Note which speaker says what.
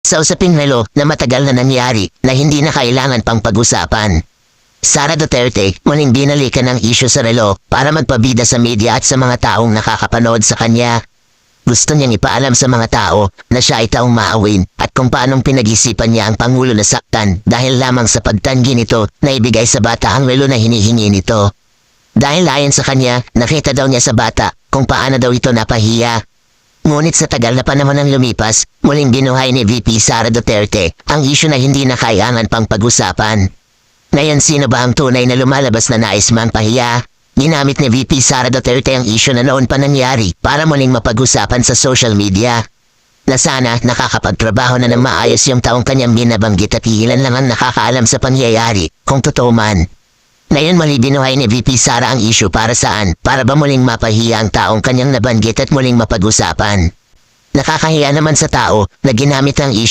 Speaker 1: sa usaping relo na matagal na nangyari na hindi na kailangan pang pag-usapan. Sara Duterte muling binalikan ang isyu sa relo para magpabida sa media at sa mga taong nakakapanood sa kanya. Gusto niyang ipaalam sa mga tao na siya ay taong maawin at kung paanong pinag-isipan niya ang Pangulo na saktan dahil lamang sa pagtanggi nito na ibigay sa bata ang relo na hinihingi nito. Dahil ayon sa kanya, nakita daw niya sa bata kung paano daw ito napahiya. Ngunit sa tagal na panahon ng lumipas, muling binuhay ni VP Sara Duterte ang isyu na hindi na kailangan pang pag-usapan. Ngayon sino ba ang tunay na lumalabas na nais mang pahiya? Ginamit ni VP Sara Duterte ang isyu na noon pa nangyari para muling mapag-usapan sa social media. Na sana nakakapagtrabaho na ng maayos yung taong kanyang binabanggit at ilan lang ang nakakaalam sa pangyayari kung totoo man. Ngayon mali binuhay ni VP Sara ang isyu para saan? Para ba muling mapahiya ang taong kanyang nabanggit at muling mapag-usapan? Nakakahiya naman sa tao na ginamit ang isyu